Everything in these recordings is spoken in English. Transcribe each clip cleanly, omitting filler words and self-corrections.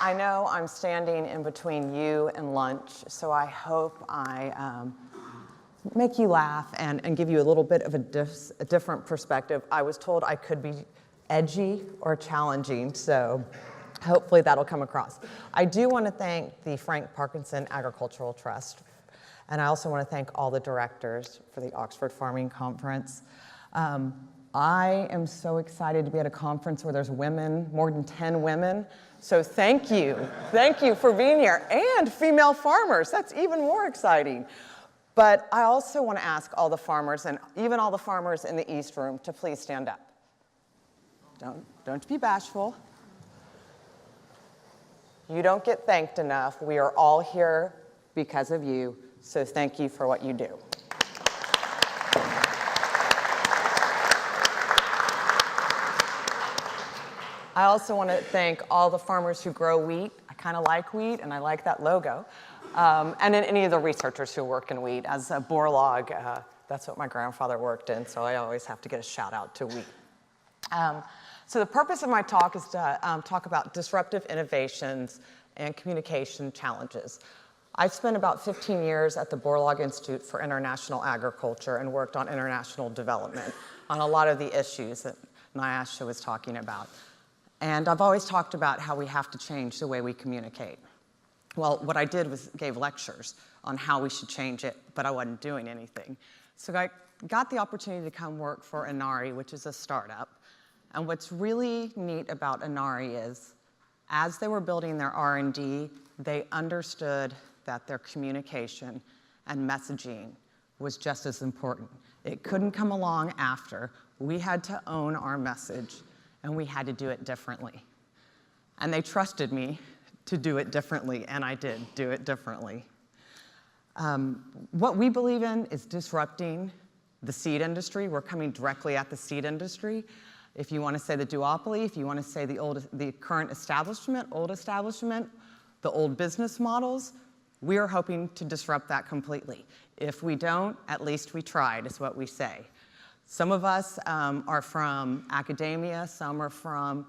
I know I'm standing in between you and lunch, so I hope I make you laugh and give you a little bit of a different perspective. I was told I could be edgy or challenging, so hopefully that'll come across. I do want to thank the Frank Parkinson Agricultural Trust, and I also want to thank all the directors for the Oxford Farming Conference. I am so excited to be at a conference where there's women, more than 10 women. So thank you. Thank you for being here. And female farmers, that's even more exciting. But I also want to ask all the farmers, and even all the farmers in the East Room, to please stand up. Don't be bashful. You don't get thanked enough. We are all here because of you, so thank you for what you do. I also want to thank all the farmers who grow wheat. I kind of like wheat, and I like that logo. And then any of the researchers who work in wheat. As a Borlaug, that's what my grandfather worked in, so I always have to get a shout out to wheat. So the purpose of my talk is to talk about disruptive innovations and communication challenges. I've spent about 15 years at the Borlaug Institute for International Agriculture and worked on international development on a lot of the issues that Nyasha was talking about. And I've always talked about how we have to change the way we communicate. Well, what I did was gave lectures on how we should change it, but I wasn't doing anything. So I got the opportunity to come work for Inari, which is a startup. And what's really neat about Inari is, as they were building their R&D, they understood that their communication and messaging was just as important. It couldn't come along after. We had to own our message, and we had to do it differently. And they trusted me to do it differently, and I did do it differently. What we believe in is disrupting the seed industry. We're coming directly at the seed industry. If you want to say the duopoly, if you want to say the current establishment, the old business models, we are hoping to disrupt that completely. If we don't, at least we tried, is what we say. Some of us are from academia, some are from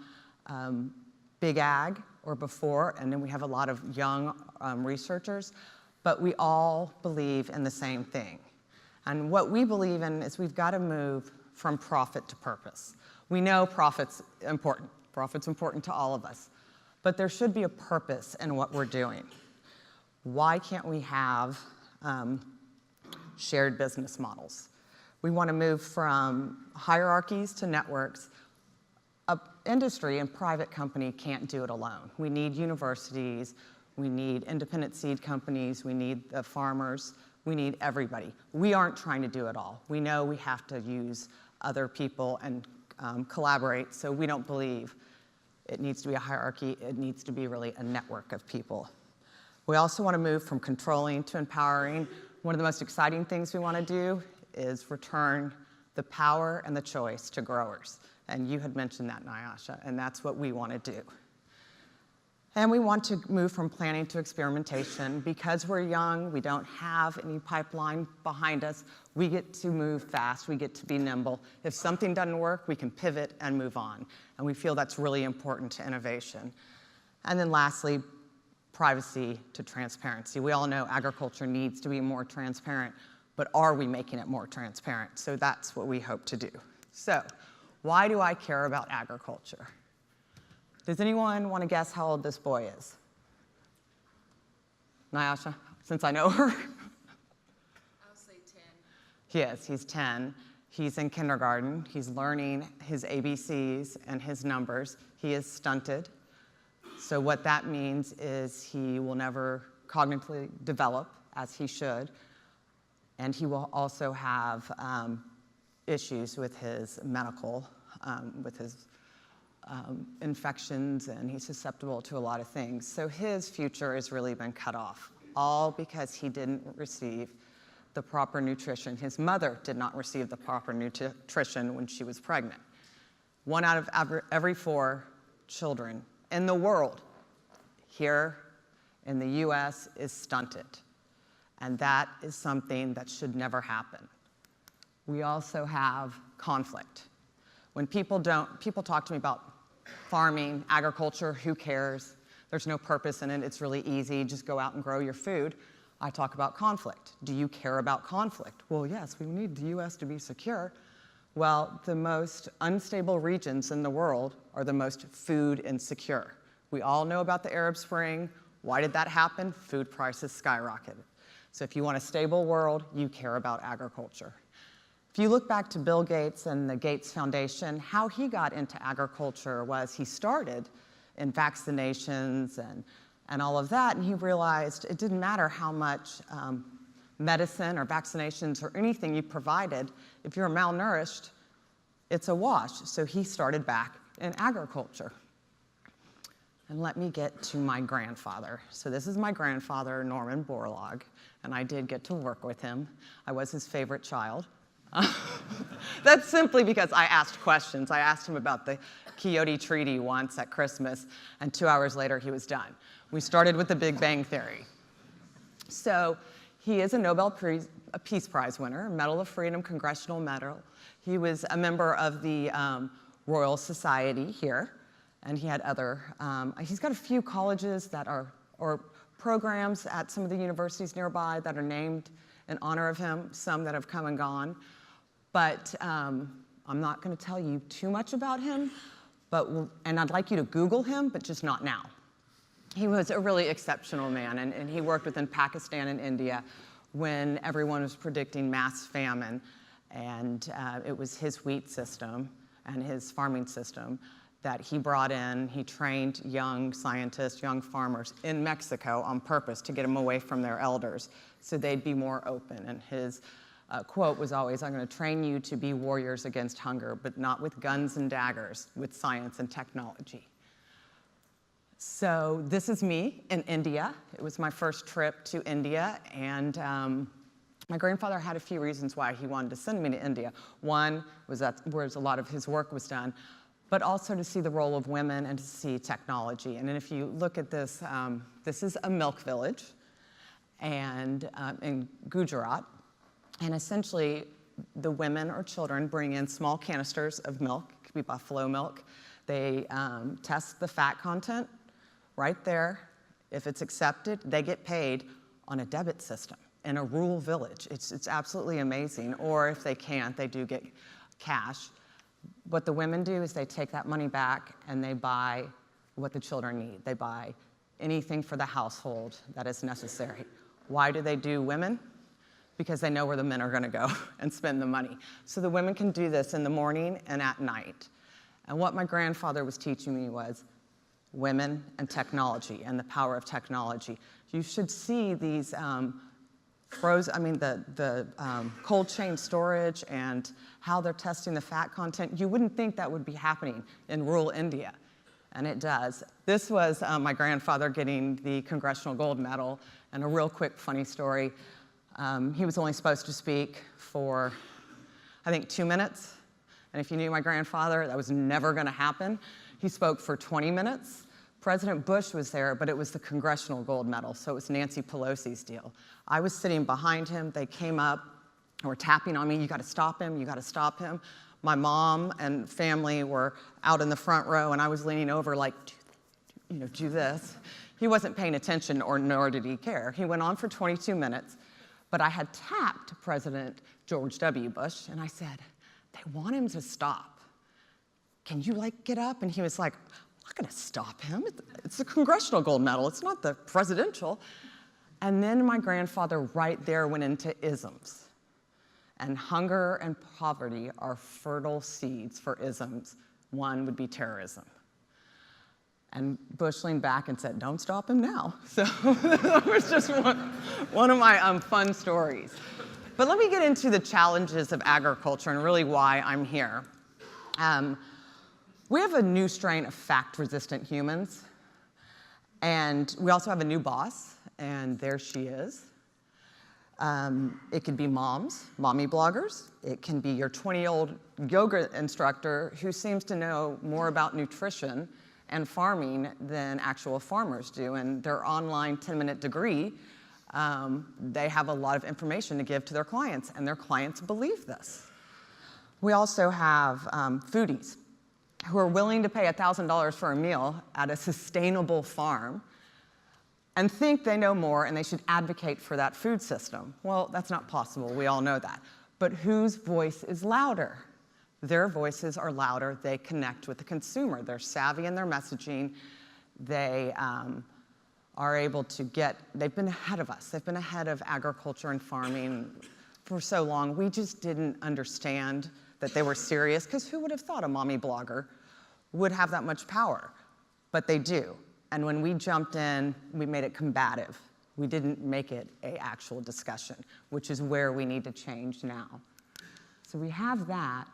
big ag or before, and then we have a lot of young researchers, but we all believe in the same thing. And what we believe in is we've got to move from profit to purpose. We know profit's important. Profit's important to all of us. But there should be a purpose in what we're doing. Why can't we have shared business models? We want to move from hierarchies to networks. An industry and private company can't do it alone. We need universities, we need independent seed companies, we need the farmers, we need everybody. We aren't trying to do it all. We know we have to use other people and collaborate, so we don't believe it needs to be a hierarchy, it needs to be really a network of people. We also want to move from controlling to empowering. One of the most exciting things we want to do is return the power and the choice to growers. And you had mentioned that, Nyasha, and that's what we want to do. And we want to move from planning to experimentation. Because we're young, we don't have any pipeline behind us, we get to move fast, we get to be nimble. If something doesn't work, we can pivot and move on. And we feel that's really important to innovation. And then lastly, privacy to transparency. We all know agriculture needs to be more transparent, but are we making it more transparent? So that's what we hope to do. So, why do I care about agriculture? Does anyone want to guess how old this boy is? Nyasha, since I know her. I'll say 10. He's 10. He's in kindergarten. He's learning his ABCs and his numbers. He is stunted. So what that means is he will never cognitively develop as he should. And he will also have issues with his medical, with his infections, and he's susceptible to a lot of things. So his future has really been cut off, all because he didn't receive the proper nutrition. His mother did not receive the proper nutrition when she was pregnant. 1 out of every 4 children in the world, here in the US, is stunted. And that is something that should never happen. We also have conflict. When people talk to me about farming, agriculture, who cares? There's no purpose in it. It's really easy. Just go out and grow your food. I talk about conflict. Do you care about conflict? Well, yes, we need the U.S. to be secure. Well, the most unstable regions in the world are the most food insecure. We all know about the Arab Spring. Why did that happen? Food prices skyrocketed. So if you want a stable world, you care about agriculture. If you look back to Bill Gates and the Gates Foundation, how he got into agriculture was he started in vaccinations and all of that, and he realized it didn't matter how much medicine or vaccinations or anything you provided. If you're malnourished, it's a wash. So he started back in agriculture. And let me get to my grandfather. So this is my grandfather, Norman Borlaug, and I did get to work with him. I was his favorite child. That's simply because I asked questions. I asked him about the Kyoto Treaty once at Christmas, and 2 hours later he was done. We started with the Big Bang Theory. So he is a Nobel Peace Prize winner, Medal of Freedom, Congressional Medal. He was a member of the Royal Society here, and he had other, he's got a few colleges that are, or programs at some of the universities nearby that are named in honor of him, some that have come and gone. But I'm not going to tell you too much about him, and I'd like you to Google him, but just not now. He was a really exceptional man, and he worked within Pakistan and India when everyone was predicting mass famine, and it was his wheat system and his farming system that he brought in. He trained young scientists, young farmers in Mexico on purpose to get them away from their elders so they'd be more open. And his quote was always, "I'm going to train you to be warriors against hunger, but not with guns and daggers, with science and technology." So this is me in India. It was my first trip to India, and my grandfather had a few reasons why he wanted to send me to India. One was that where a lot of his work was done, but also to see the role of women and to see technology. And then if you look at this, this is a milk village and in Gujarat. And essentially, the women or children bring in small canisters of milk. It could be buffalo milk. They test the fat content right there. If it's accepted, they get paid on a debit system in a rural village. It's absolutely amazing. Or if they can't, they do get cash. What the women do is they take that money back and they buy what the children need. They buy anything for the household that is necessary. Why do they do women? Because they know where the men are going to go and spend the money. So the women can do this in the morning and at night. And what my grandfather was teaching me was women and technology and the power of technology. You should see these cold chain storage and how they're testing the fat content. You wouldn't think that would be happening in rural India, and it does. This was my grandfather getting the Congressional Gold Medal, and a real quick funny story. He was only supposed to speak for, I think, 2 minutes, and if you knew my grandfather, that was never going to happen. He spoke for 20 minutes. President Bush was there, but it was the Congressional Gold Medal, so it was Nancy Pelosi's deal. I was sitting behind him. They came up and were tapping on me. "You got to stop him. You got to stop him." My mom and family were out in the front row, and I was leaning over like, do this. He wasn't paying attention, nor did he care. He went on for 22 minutes, but I had tapped President George W. Bush, and I said, "They want him to stop. Can you, get up?" And he was like, "I'm not going to stop him. It's the Congressional Gold Medal. It's not the presidential." And then my grandfather right there went into isms. And hunger and poverty are fertile seeds for isms. One would be terrorism. And Bush leaned back and said, "Don't stop him now." So that was just one of my fun stories. But let me get into the challenges of agriculture and really why I'm here. We have a new strain of fact-resistant humans. And we also have a new boss, and there she is. It could be moms, mommy bloggers. It can be your 20-year-old yoga instructor who seems to know more about nutrition and farming than actual farmers do. And their online 10-minute degree, they have a lot of information to give to their clients, and their clients believe this. We also have foodies. who are willing to pay $1,000 for a meal at a sustainable farm and think they know more and they should advocate for that food system. Well, that's not possible. We all know that. But whose voice is louder? Their voices are louder. They connect with the consumer. They're savvy in their messaging. They are able to they've been ahead of us. They've been ahead of agriculture and farming for so long. We just didn't understand that they were serious, because who would have thought a mommy blogger would have that much power? But they do. And when we jumped in, we made it combative. We didn't make it an actual discussion, which is where we need to change now. So we have that,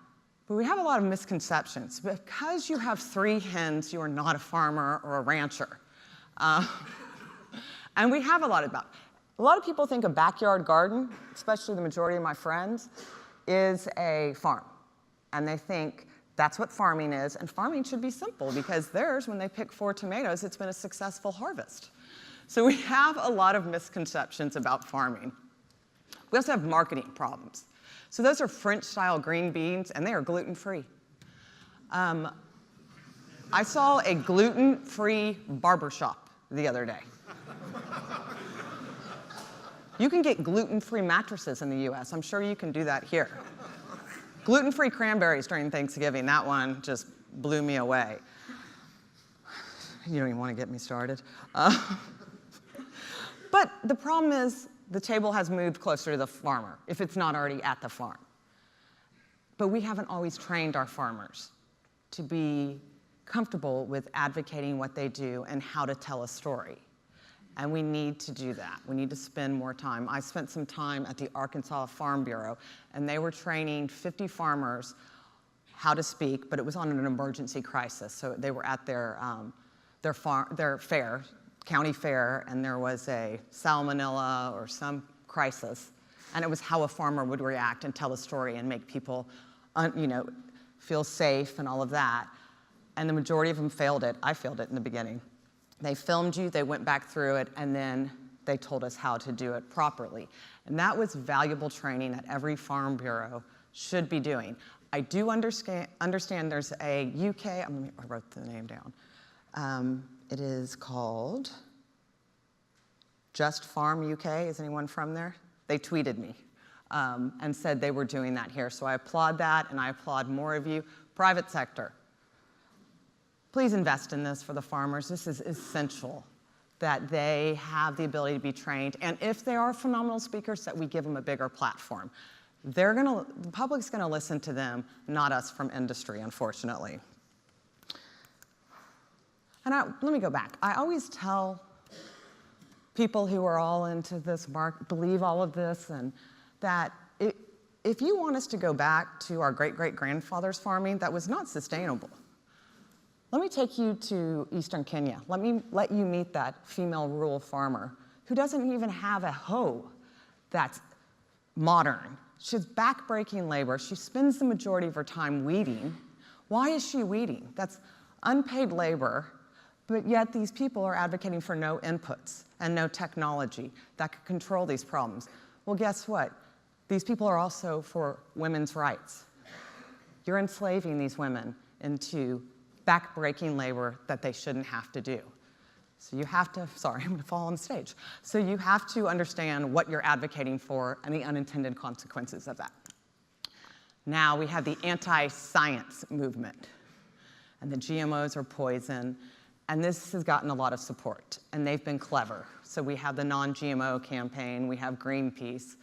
but we have a lot of misconceptions. Because you have 3 hens, you are not a farmer or a rancher. And we have a lot of people think a backyard garden, especially the majority of my friends, is a farm. And they think that's what farming is, and farming should be simple, because theirs, when they pick 4 tomatoes, it's been a successful harvest. So we have a lot of misconceptions about farming. We also have marketing problems. So those are French-style green beans, and they are gluten-free. I saw a gluten-free barbershop the other day. You can get gluten-free mattresses in the US. I'm sure you can do that here. Gluten-free cranberries during Thanksgiving, that one just blew me away. You don't even want to get me started. But the problem is the table has moved closer to the farmer, if it's not already at the farm. But we haven't always trained our farmers to be comfortable with advocating what they do and how to tell a story. And we need to do that. We need to spend more time. I spent some time at the Arkansas Farm Bureau, and they were training 50 farmers how to speak, but it was on an emergency crisis. So they were at their fair, county fair, and there was a salmonella or some crisis, and it was how a farmer would react and tell a story and make people, feel safe and all of that. And the majority of them failed it. I failed it in the beginning. They filmed you, they went back through it, and then they told us how to do it properly. And that was valuable training that every farm bureau should be doing. I do understand there's a UK, I wrote the name down. It is called Just Farm UK. Is anyone from there? They tweeted me and said they were doing that here. So I applaud that, and I applaud more of you. Private sector. Please invest in this for the farmers. This is essential that they have the ability to be trained. And if they are phenomenal speakers, that we give them a bigger platform. The public's gonna listen to them, not us from industry, unfortunately. And let me go back. I always tell people who are all into this, believe all of this, and that if you want us to go back to our great-great-grandfather's farming, that was not sustainable. Let me take you to Eastern Kenya. Let you meet that female rural farmer who doesn't even have a hoe that's modern. She's back-breaking labor. She spends the majority of her time weeding. Why is she weeding? That's unpaid labor, but yet these people are advocating for no inputs and no technology that could control these problems. Well, guess what? These people are also for women's rights. You're enslaving these women into back-breaking labor that they shouldn't have to do. So you have to, sorry, I'm gonna fall on stage. So you have to understand what you're advocating for and the unintended consequences of that. Now we have the anti-science movement, and the GMOs are poison, and this has gotten a lot of support, and they've been clever. So we have the non-GMO campaign, we have Greenpeace.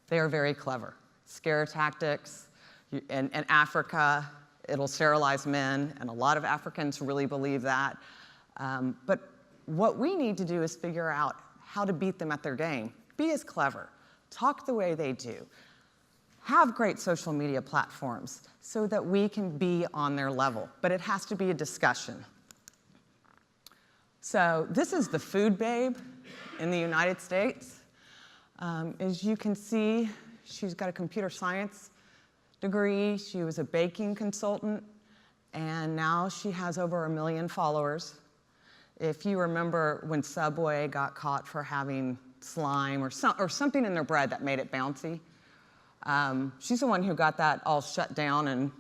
They are very clever. Scare tactics. In Africa, it'll sterilize men, and a lot of Africans really believe that. But what we need to do is figure out how to beat them at their game. Be as clever. Talk the way they do. Have great social media platforms so that we can be on their level, but it has to be a discussion. So this is the food babe in the United States. As you can see, she's got a computer science degree. She was a baking consultant, and now she has over 1 million followers. If you remember when Subway got caught for having slime or something in their bread that made it bouncy, she's the one who got that all shut down and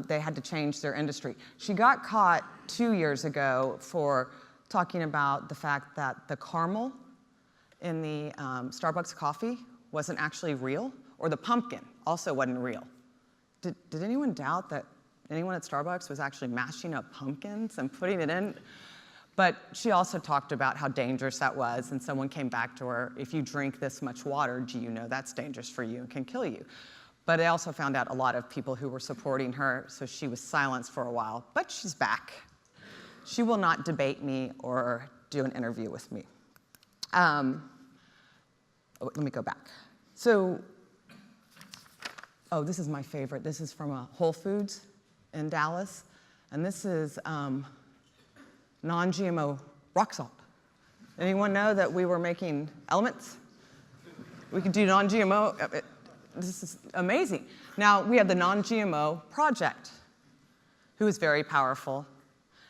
they had to change their industry. She got caught 2 years ago for talking about the fact that the caramel in the Starbucks coffee wasn't actually real, or the pumpkin also wasn't real. Did anyone doubt that anyone at Starbucks was actually mashing up pumpkins and putting it in? But she also talked about how dangerous that was, and someone came back to her, if you drink this much water, do you know that's dangerous for you and can kill you? But I also found out a lot of people who were supporting her, so she was silenced for a while, but she's back. She will not debate me or do an interview with me. Let me go back. So, this is my favorite. This is from Whole Foods in Dallas, and this is non-GMO rock salt. Anyone know that we were making elements? We could do non-GMO. This is amazing. Now, we have the Non-GMO Project, who is very powerful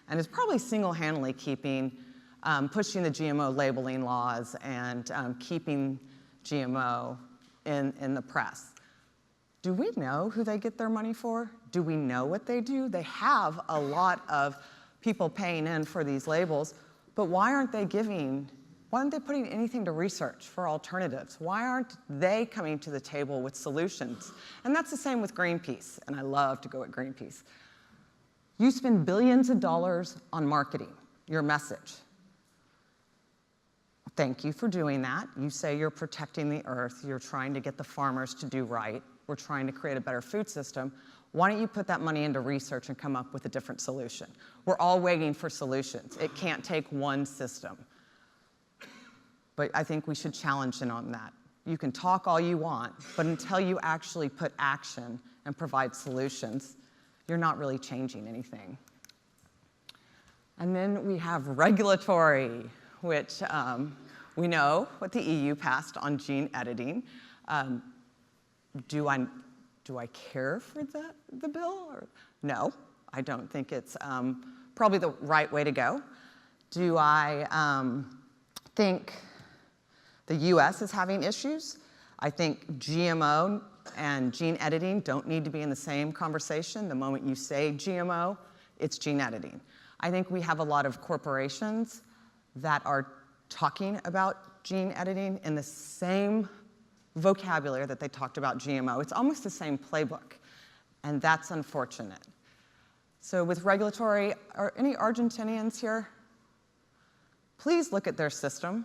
and is probably single-handedly pushing the GMO labeling laws and keeping GMO in the press. Do we know who they get their money for? Do we know what they do? They have a lot of people paying in for these labels, but why aren't they putting anything to research for alternatives? Why aren't they coming to the table with solutions? And that's the same with Greenpeace, and I love to go at Greenpeace. You spend billions of dollars on marketing your message. Thank you for doing that. You say you're protecting the earth, you're trying to get the farmers to do right, we're trying to create a better food system. Why don't you put that money into research and come up with a different solution? We're all waiting for solutions. It can't take one system. But I think we should challenge them on that. You can talk all you want, but until you actually put action and provide solutions, you're not really changing anything. And then we have regulatory, which we know what the EU passed on gene editing. Do I care for the bill? Or, no, I don't think it's probably the right way to go. Do I think the US is having issues? I think GMO and gene editing don't need to be in the same conversation. The moment you say GMO, it's gene editing. I think we have a lot of corporations that are talking about gene editing in the same vocabulary that they talked about GMO. It's almost the same playbook, and that's unfortunate. So with regulatory, are any Argentinians here? Please look at their system.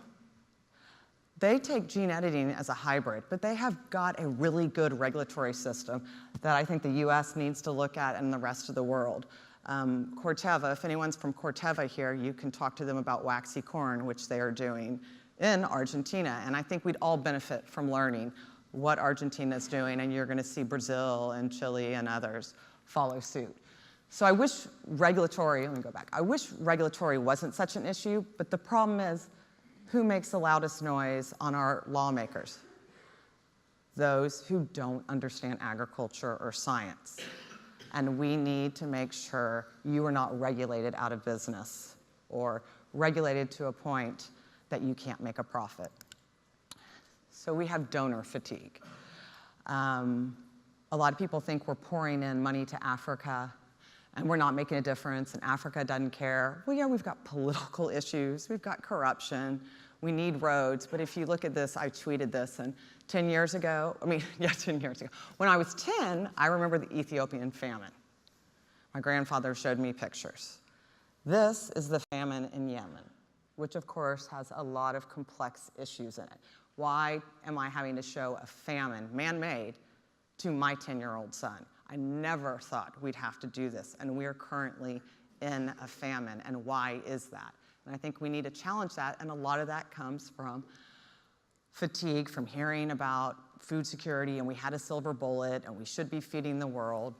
They take gene editing as a hybrid, but they have got a really good regulatory system that I think the US needs to look at and the rest of the world. Corteva, if anyone's from Corteva here, you can talk to them about waxy corn, which they are doing in Argentina. And I think we'd all benefit from learning what Argentina is doing, and you're gonna see Brazil and Chile and others follow suit. So I wish regulatory, let me go back. I wish regulatory wasn't such an issue, but the problem is, who makes the loudest noise on our lawmakers? Those who don't understand agriculture or science. And we need to make sure you are not regulated out of business or regulated to a point that you can't make a profit. So we have donor fatigue. A lot of people think we're pouring in money to Africa and we're not making a difference and Africa doesn't care. Well, yeah, we've got political issues, we've got corruption, we need roads, but if you look at this, I tweeted this, and 10 years ago, 10 years ago, when I was 10, I remember the Ethiopian famine. My grandfather showed me pictures. This is the famine in Yemen, which of course has a lot of complex issues in it. Why am I having to show a famine, man-made, to my 10-year-old son? I never thought we'd have to do this, and we're currently in a famine, and why is that? And I think we need to challenge that, and a lot of that comes from fatigue, from hearing about food security, and we had a silver bullet, and we should be feeding the world,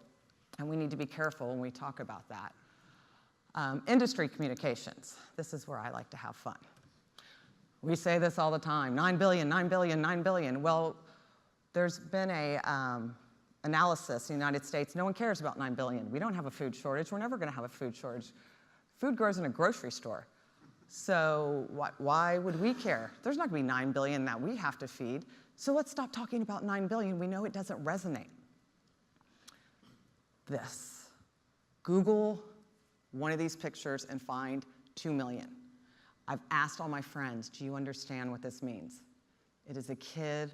and we need to be careful when we talk about that. Industry communications. This is where I like to have fun. We say this all the time, 9 billion, 9 billion, 9 billion. Well, there's been a analysis in the United States, no one cares about 9 billion. We don't have a food shortage, we're never gonna have a food shortage. Food grows in a grocery store. So why would we care? There's not gonna be 9 billion that we have to feed. So let's stop talking about 9 billion, we know it doesn't resonate. this. Google one of these pictures and find 2 million. I've asked all my friends, do you understand what this means? It is a kid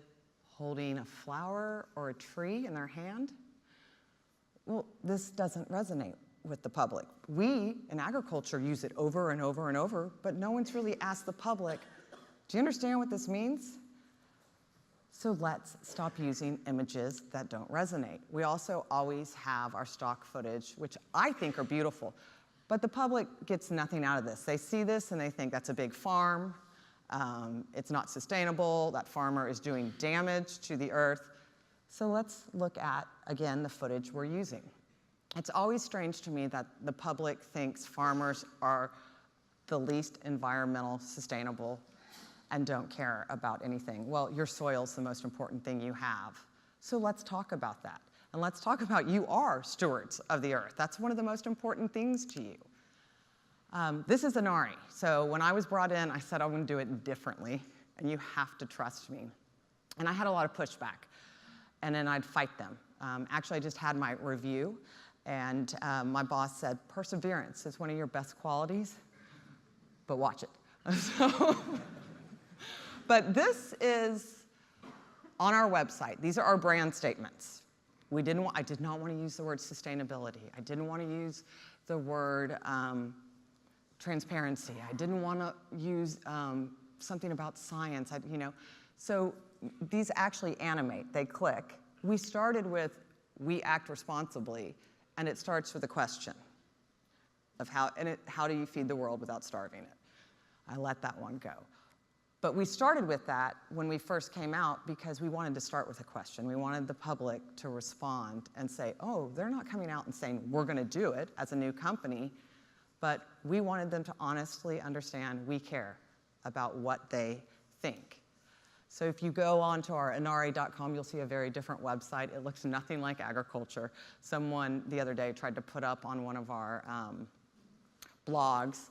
holding a flower or a tree in their hand. Well, this doesn't resonate with the public. We, in agriculture, use it over and over and over, but no one's really asked the public, do you understand what this means? So let's stop using images that don't resonate. We also always have our stock footage, which I think are beautiful, but the public gets nothing out of this. They see this and they think that's a big farm, it's not sustainable, that farmer is doing damage to the earth. So let's look at, again, the footage we're using. It's always strange to me that the public thinks farmers are the least environmental sustainable and don't care about anything. Well, your soil's the most important thing you have. So let's talk about that. And let's talk about you are stewards of the earth. That's one of the most important things to you. This is Inari. So when I was brought in, I said I'm going to do it differently, and you have to trust me. And I had a lot of pushback, and then I'd fight them. Actually, I just had my review, and my boss said, perseverance is one of your best qualities, but watch it. But this is on our website. These are our brand statements. I did not want to use the word sustainability. I didn't want to use the word transparency. I didn't want to use something about science. So these actually animate. They click. We started with, we act responsibly, and it starts with a question of how do you feed the world without starving it? I let that one go. But we started with that when we first came out because we wanted to start with a question. We wanted the public to respond and say, oh, they're not coming out and saying, we're going to do it as a new company, but we wanted them to honestly understand we care about what they think. So if you go onto our inari.com, you'll see a very different website. It looks nothing like agriculture. Someone the other day tried to put up on one of our blogs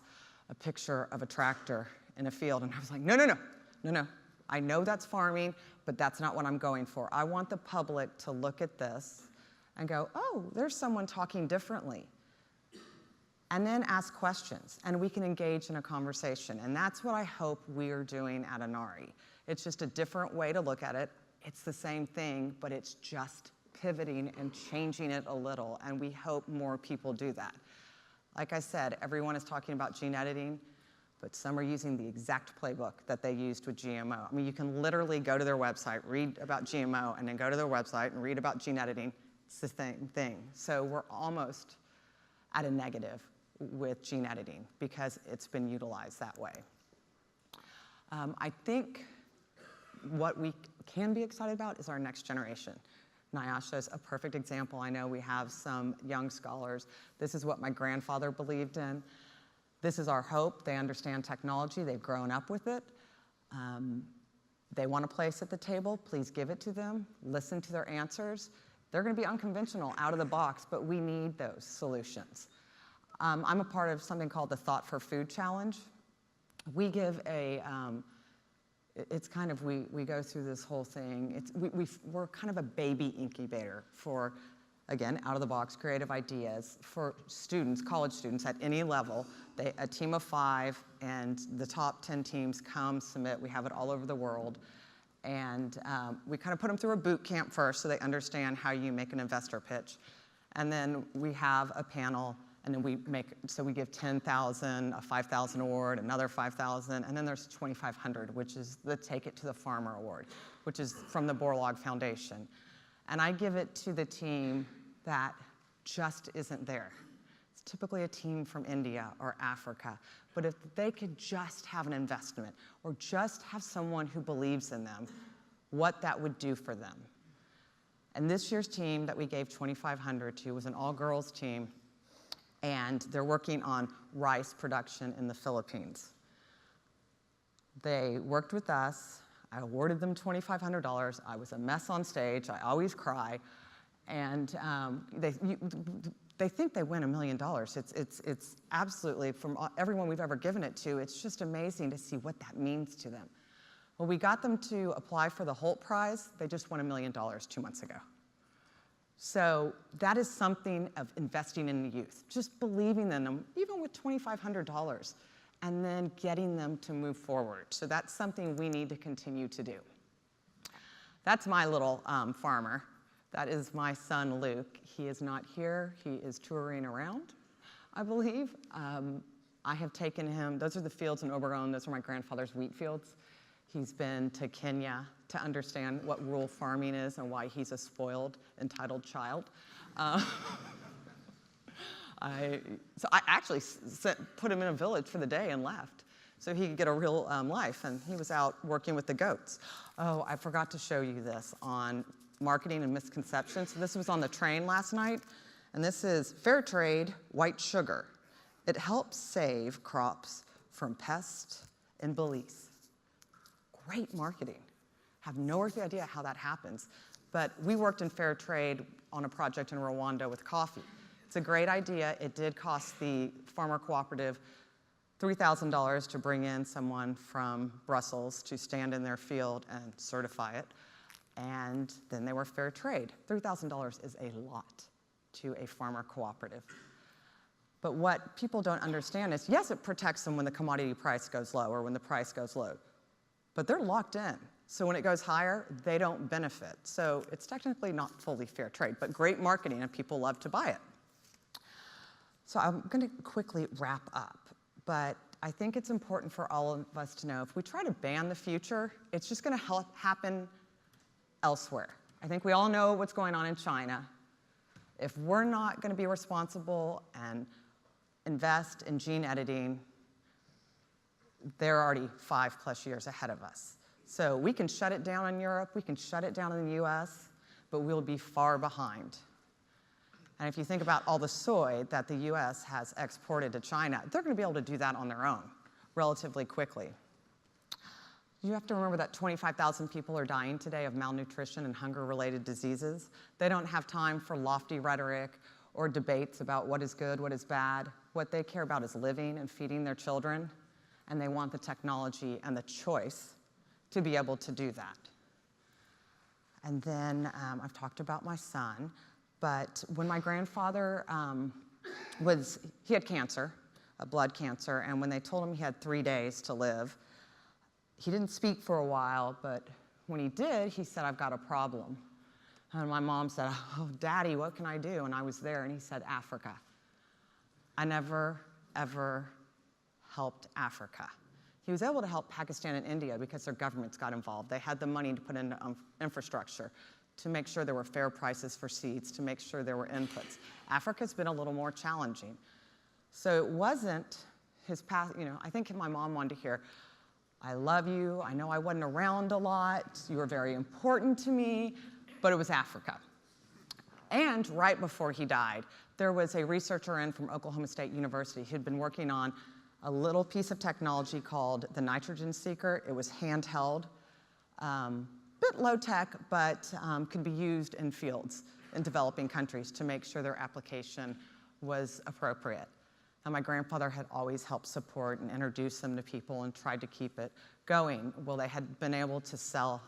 a picture of a tractor in a field, and I was like, no. I know that's farming, but that's not what I'm going for. I want the public to look at this and go, oh, there's someone talking differently. And then ask questions, and we can engage in a conversation. And that's what I hope we are doing at Inari. It's just a different way to look at it. It's the same thing, but it's just pivoting and changing it a little, and we hope more people do that. Like I said, everyone is talking about gene editing, but some are using the exact playbook that they used with GMO. I mean, you can literally go to their website, read about GMO, and then go to their website and read about gene editing. It's the same thing. So we're almost at a negative with gene editing because it's been utilized that way. I think what we can be excited about is our next generation. Nyasha is a perfect example. I know we have some young scholars. This is what my grandfather believed in. This is our hope. They understand technology. They've grown up with it. They want a place at the table. Please give it to them. Listen to their answers. They're going to be unconventional, out of the box, but we need those solutions. I'm a part of something called the Thought for Food Challenge. We give a, it's kind of, we go through this whole thing. We're kind of a baby incubator for, again, out-of-the-box creative ideas for students, college students at any level. A team of 5, and the top 10 teams come, submit. We have it all over the world. And we kind of put them through a boot camp first so they understand how you make an investor pitch. And then we have a panel, and then we give 10,000, a 5,000 award, another 5,000, and then there's 2,500, which is the Take It to the Farmer Award, which is from the Borlaug Foundation. And I give it to the team that just isn't there. It's typically a team from India or Africa. But if they could just have an investment or just have someone who believes in them, what that would do for them. And this year's team that we gave 2,500 to was an all-girls team, and they're working on rice production in the Philippines. They worked with us. I awarded them $2,500. I was a mess on stage. I always cry. And they think they win $1 million. It's absolutely, from everyone we've ever given it to, it's just amazing to see what that means to them. Well, we got them to apply for the Holt Prize. They just won $1 million 2 months ago. So that is something of investing in the youth, just believing in them, even with $2,500, and then getting them to move forward. So that's something we need to continue to do. That's my little farmer. That is my son, Luke. He is not here. He is touring around, I believe. I have taken him, those are the fields in Oberon. Those are my grandfather's wheat fields. He's been to Kenya to understand what rural farming is and why he's a spoiled, entitled child. So I actually put him in a village for the day and left so he could get a real life, and he was out working with the goats. Oh, I forgot to show you this on marketing and misconceptions. So this was on the train last night, and this is fair trade white sugar. It helps save crops from pests and bullies. Great marketing. Have no idea how that happens. But we worked in fair trade on a project in Rwanda with coffee. It's a great idea. It did cost the farmer cooperative $3,000 to bring in someone from Brussels to stand in their field and certify it. And then they were fair trade. $3,000 is a lot to a farmer cooperative. But what people don't understand is, yes, it protects them when the commodity price goes low or when the price goes low. But they're locked in. So when it goes higher, they don't benefit. So it's technically not fully fair trade, but great marketing, and people love to buy it. So I'm going to quickly wrap up. But I think it's important for all of us to know, if we try to ban the future, it's just going to happen elsewhere. I think we all know what's going on in China. If we're not going to be responsible and invest in gene editing, they're already 5+ years ahead of us. So we can shut it down in Europe, we can shut it down in the US, but we'll be far behind. And if you think about all the soy that the US has exported to China, they're going to be able to do that on their own relatively quickly. You have to remember that 25,000 people are dying today of malnutrition and hunger-related diseases. They don't have time for lofty rhetoric or debates about what is good, what is bad. What they care about is living and feeding their children, and they want the technology and the choice to be able to do that. And then I've talked about my son, but when my grandfather he had cancer, a blood cancer, and when they told him he had 3 days to live, he didn't speak for a while, but when he did, he said, "I've got a problem." And my mom said, "Oh, Daddy, what can I do?" And I was there, and he said, "Africa." I never, ever helped Africa. He was able to help Pakistan and India because their governments got involved. They had the money to put into infrastructure, to make sure there were fair prices for seeds, to make sure there were inputs. Africa's been a little more challenging. So it wasn't his past, I think my mom wanted to hear, "I love you, I know I wasn't around a lot, you were very important to me," but it was Africa. And right before he died, there was a researcher in from Oklahoma State University who'd been working on a little piece of technology called the nitrogen seeker. It was handheld, bit low tech, but could be used in fields in developing countries to make sure their application was appropriate. And my grandfather had always helped support and introduce them to people and tried to keep it going. Well, they had been able to sell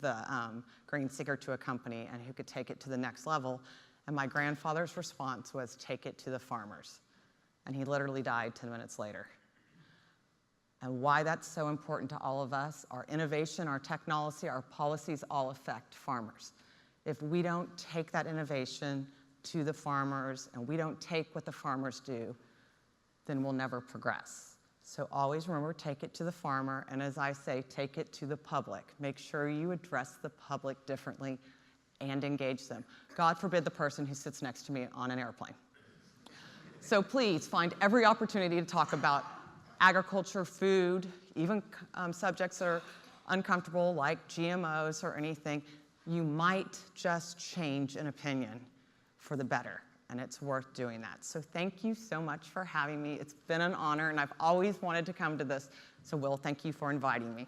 the grain seeker to a company and who could take it to the next level. And my grandfather's response was, "Take it to the farmers." And he literally died 10 minutes later. And why that's so important to all of us, our innovation, our technology, our policies all affect farmers. If we don't take that innovation to the farmers and we don't take what the farmers do, then we'll never progress. So always remember, take it to the farmer, and as I say, take it to the public. Make sure you address the public differently and engage them. God forbid the person who sits next to me on an airplane. So please find every opportunity to talk about agriculture, food, even subjects that are uncomfortable like GMOs or anything. You might just change an opinion for the better, and it's worth doing that. So thank you so much for having me. It's been an honor, and I've always wanted to come to this. So Will, thank you for inviting me.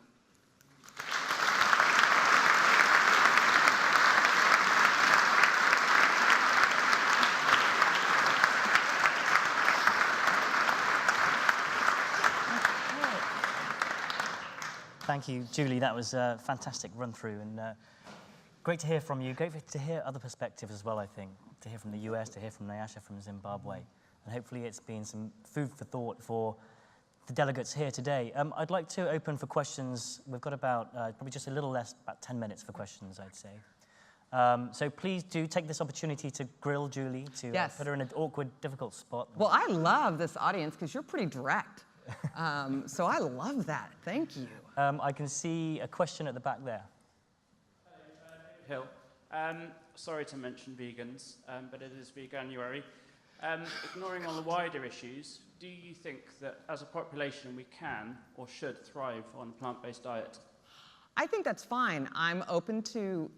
Thank you, Julie. That was a fantastic run-through, and Great to hear from you. Great to hear other perspectives as well, I think. To hear from the US, to hear from Nyasha from Zimbabwe. And hopefully it's been some food for thought for the delegates here today. I'd like to open for questions. We've got about probably just a little less, about 10 minutes for questions, I'd say. So please do take this opportunity to grill Julie, to put her in an awkward, difficult spot. Well, I love this audience because you're pretty direct. So I love that. Thank you. I can see a question at the back there. Hill. Sorry to mention vegans, but it is Veganuary. Ignoring all the wider issues, do you think that as a population we can or should thrive on a plant-based diet? I think that's fine. I'm open to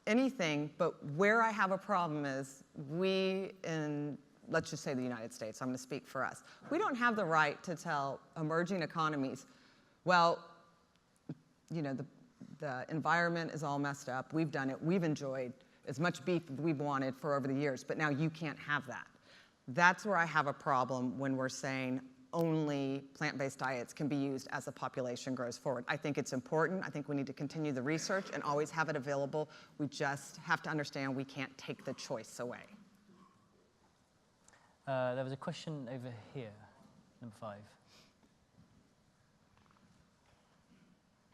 anything, but where I have a problem is we in, let's just say the United States, I'm going to speak for us, we don't have the right to tell emerging economies, well, you know, the environment is all messed up, we've done it, we've enjoyed as much beef as we've wanted for over the years, but now you can't have that. That's where I have a problem when we're saying only plant-based diets can be used as the population grows forward. I think it's important. I think we need to continue the research and always have it available. We just have to understand we can't take the choice away. There was a question over here, number 5.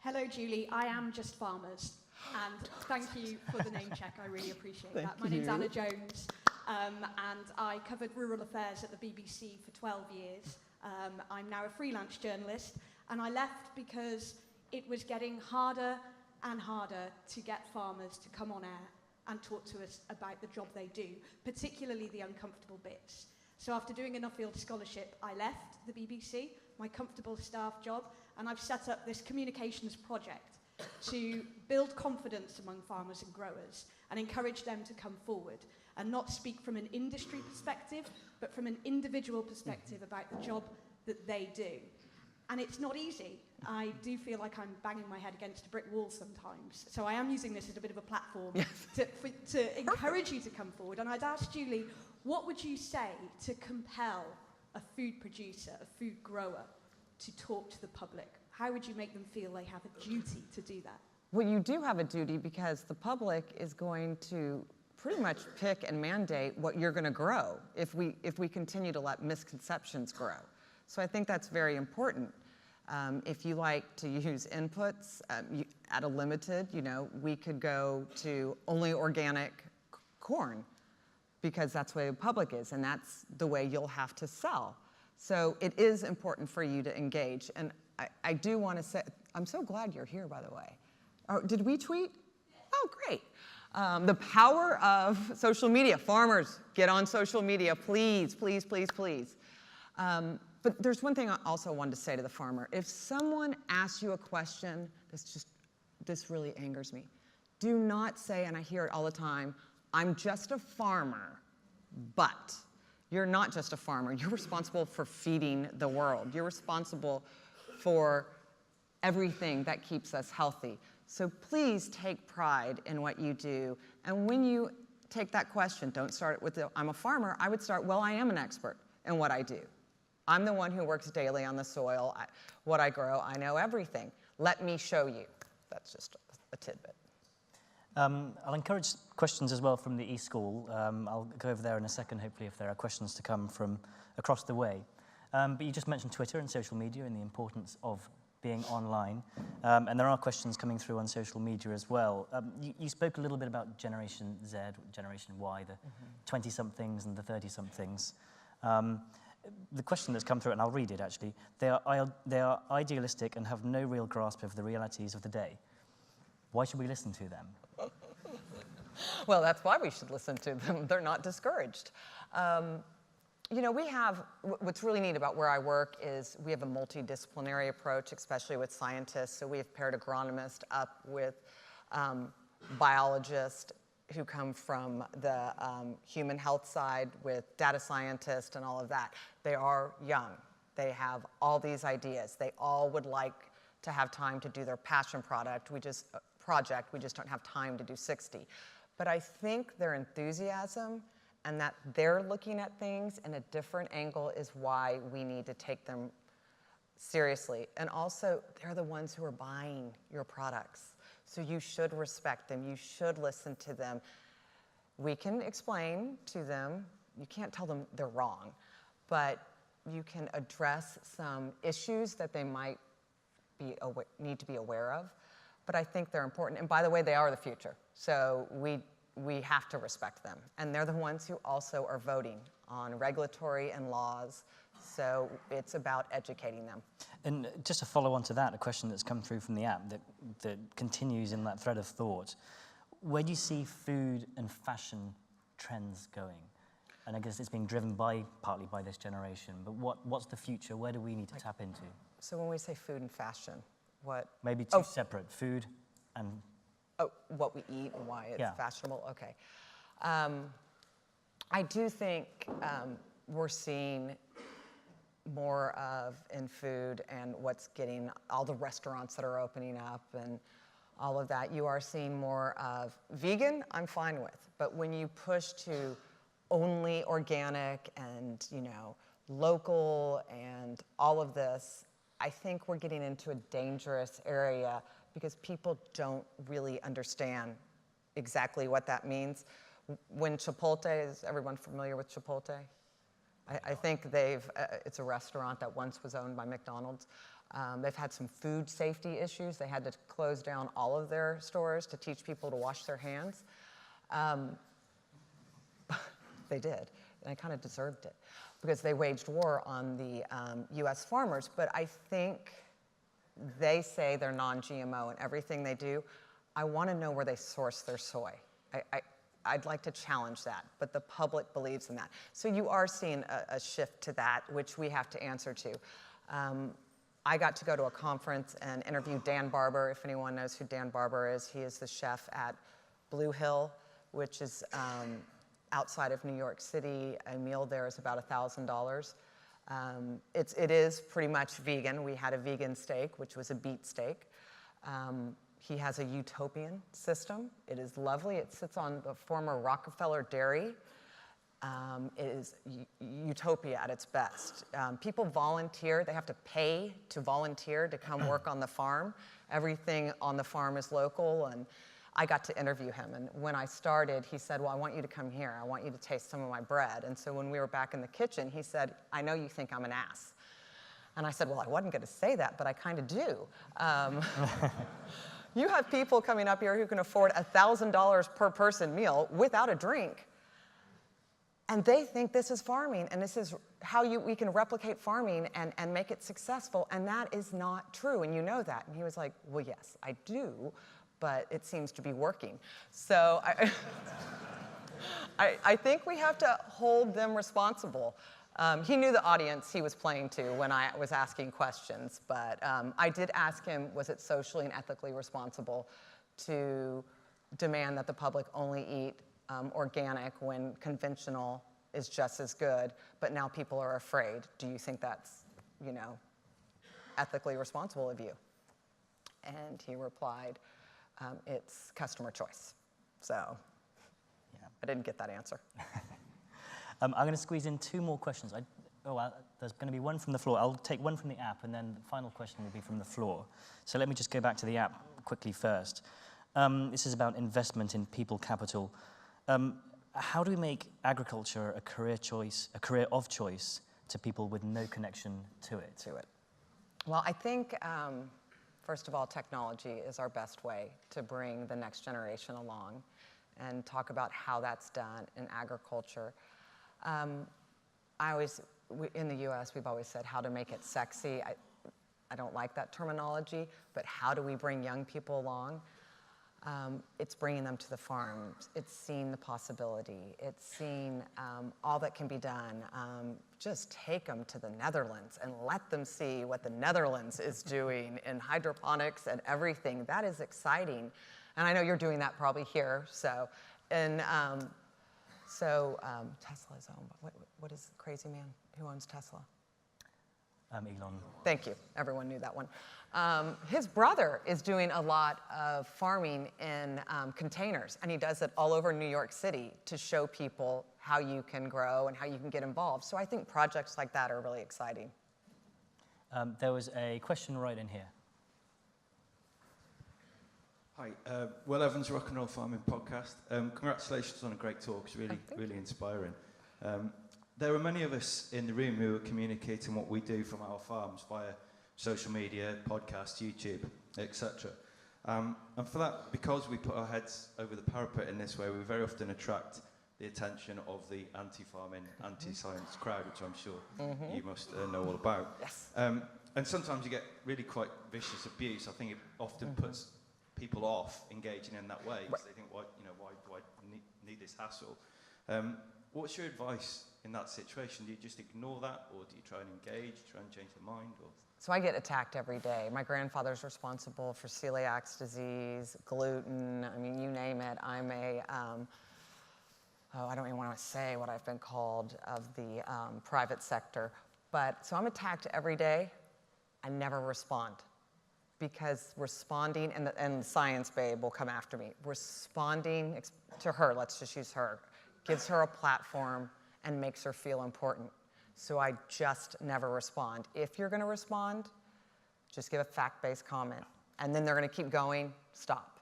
Hello, Julie. I am Just Farmers, and thank you for the name check. I really appreciate that. My name's Anna Jones, and I covered rural affairs at the BBC for 12 years. I'm now a freelance journalist, and I left because it was getting harder and harder to get farmers to come on air and talk to us about the job they do, particularly the uncomfortable bits. So after doing a Nuffield scholarship, I left the BBC, my comfortable staff job, and I've set up this communications project to build confidence among farmers and growers and encourage them to come forward and not speak from an industry perspective, but from an individual perspective about the job that they do. And it's not easy. I do feel like I'm banging my head against a brick wall sometimes. So I am using this as a bit of a platform to encourage you to come forward. And I'd ask Julie, what would you say to compel a food producer, a food grower, to talk to the public? How would you make them feel they have a duty to do that? Well, you do have a duty because the public is going to pretty much pick and mandate what you're going to grow if we continue to let misconceptions grow. So I think that's very important. If you like to use inputs at a limited, you know, we could go to only organic corn because that's the way the public is, and that's the way you'll have to sell. So it is important for you to engage. And I do want to say, I'm so glad you're here, by the way. Oh, did we tweet? Oh, great. The power of social media. Farmers, get on social media, please, please, please, please. But there's one thing I also wanted to say to the farmer. If someone asks you a question, this really angers me. Do not say, and I hear it all the time, I'm just a farmer, but you're not just a farmer. You're responsible for feeding the world. You're responsible for everything that keeps us healthy. So please take pride in what you do. And when you take that question, don't start it with I'm a farmer. I would start, well, I am an expert in what I do. I'm the one who works daily on the soil. What I grow, I know everything. Let me show you. That's just a tidbit. I'll encourage questions as well from the eSchool. I'll go over there in a second, hopefully, if there are questions to come from across the way. But you just mentioned Twitter and social media and the importance of being online. And there are questions coming through on social media as well. You spoke a little bit about Generation Z, Generation Y, the 20-somethings and the 30-somethings. The question that's come through, and I'll read it actually, they are idealistic and have no real grasp of the realities of the day. Why should we listen to them? Well, that's why we should listen to them. They're not discouraged. You know, what's really neat about where I work is we have a multidisciplinary approach, especially with scientists. So we have paired agronomists up with biologists who come from the human health side with data scientists and all of that. They are young. They have all these ideas. They all would like to have time to do their passion project. We just don't have time to do 60. But I think their enthusiasm and that they're looking at things in a different angle is why we need to take them seriously. And also, they're the ones who are buying your products. So you should respect them. You should listen to them. We can explain to them. You can't tell them they're wrong, but you can address some issues that they might need to be aware of. But I think they're important. And by the way, they are the future. So we have to respect them. And they're the ones who also are voting on regulatory and laws. So it's about educating them. And just to follow on to that, a question that's come through from the app that continues in that thread of thought. Where do you see food and fashion trends going? And I guess it's being driven partly by this generation. But what's the future? Where do we need to tap into? So when we say food and fashion, what? Maybe two separate, food and... Oh, what we eat and why it's fashionable? Okay. I do think we're seeing more of in food and what's getting all the restaurants that are opening up and all of that. You are seeing more of vegan, I'm fine with. But when you push to only organic and, local and all of this, I think we're getting into a dangerous area because people don't really understand exactly what that means. When Chipotle, is everyone familiar with Chipotle? I think it's a restaurant that once was owned by McDonald's. They've had some food safety issues. They had to close down all of their stores to teach people to wash their hands. They did, and they kind of deserved it because they waged war on the US farmers. But I think they say they're non-GMO in everything they do. I want to know where they source their soy. I'd like to challenge that, but the public believes in that. So you are seeing a shift to that, which we have to answer to. I got to go to a conference and interview Dan Barber. If anyone knows who Dan Barber is, he is the chef at Blue Hill, which is outside of New York City. A meal there is about $1,000. It is pretty much vegan. We had a vegan steak, which was a beet steak. He has a utopian system. It is lovely. It sits on the former Rockefeller dairy. It is utopia at its best. People volunteer. They have to pay to volunteer to come work on the farm. Everything on the farm is local, and I got to interview him. And when I started, he said, well, I want you to come here. I want you to taste some of my bread. And so when we were back in the kitchen, he said, I know you think I'm an ass. And I said, well, I wasn't going to say that, but I kind of do. You have people coming up here who can afford $1,000 per person meal without a drink. And they think this is farming, and this is how we can replicate farming and make it successful, and that is not true, and you know that. And he was like, well, yes, I do, but it seems to be working. So I think we have to hold them responsible. He knew the audience he was playing to when I was asking questions, but I did ask him, was it socially and ethically responsible to demand that the public only eat organic when conventional is just as good, but now people are afraid. Do you think that's, ethically responsible of you? And he replied, it's customer choice. So I didn't get that answer. I'm going to squeeze in two more questions. There's going to be one from the floor. I'll take one from the app, and then the final question will be from the floor. So let me just go back to the app quickly first. This is about investment in people capital. How do we make agriculture a career of choice to people with no connection to it? Well, I think, first of all, technology is our best way to bring the next generation along and talk about how that's done in agriculture. In the US, we've always said how to make it sexy. I don't like that terminology, but how do we bring young people along? It's bringing them to the farms. It's seeing the possibility. It's seeing all that can be done. Just take them to the Netherlands and let them see what the Netherlands is doing in hydroponics and everything. That is exciting. And I know you're doing that probably here. So Tesla's owned. What is Crazy Man? Who owns Tesla? Elon. Thank you. Everyone knew that one. His brother is doing a lot of farming in containers, and he does it all over New York City to show people how you can grow and how you can get involved. So I think projects like that are really exciting. There was a question right in here. Hi, Will Evans, Rock and Roll Farming Podcast. Congratulations on a great talk. It's really inspiring. There are many of us in the room who are communicating what we do from our farms via social media, podcasts, YouTube, etc. And for that, because we put our heads over the parapet in this way, we very often attract the attention of the anti-farming, anti-science crowd, which I'm sure you must know all about. Yes. And sometimes you get really quite vicious abuse. I think it often puts people off engaging in that way because they think, why do I need this hassle? What's your advice in that situation? Do you just ignore that, or do you try and engage, try and change their mind? Or? So I get attacked every day. My grandfather's responsible for celiac disease, gluten, I mean, you name it. I'm a, I don't even want to say what I've been called of the private sector. But, so I'm attacked every day. I never respond. Because responding, and the science babe will come after me, responding to her, let's just use her, gives her a platform and makes her feel important. So I just never respond. If you're going to respond, just give a fact-based comment. And then they're going to keep going, stop.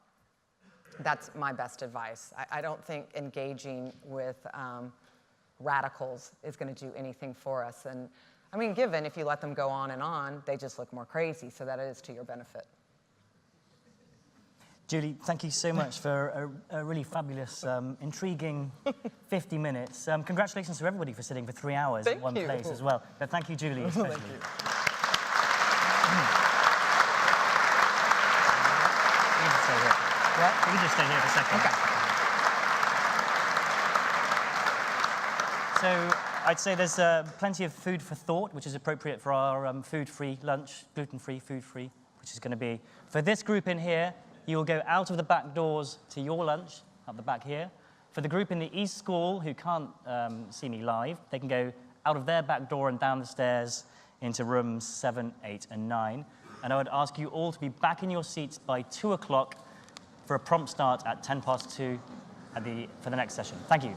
That's my best advice. I don't think engaging with radicals is going to do anything for us. And I mean, given if you let them go on, they just look more crazy, so that is to your benefit. Julie, thank you so much for a really fabulous, intriguing 50 minutes. Congratulations to everybody for sitting for 3 hours in one place as well. But thank you, Julie, especially. Thank you. You can stay here. What? You can just stay here for a second. Okay. So I'd say there's plenty of food for thought, which is appropriate for our food-free lunch, gluten-free, food-free, which is going to be, for this group in here, you'll go out of the back doors to your lunch, up the back here. For the group in the East School who can't see me live, they can go out of their back door and down the stairs into rooms 7, 8, and 9. And I would ask you all to be back in your seats by 2 o'clock for a prompt start at 2:10 for the next session. Thank you.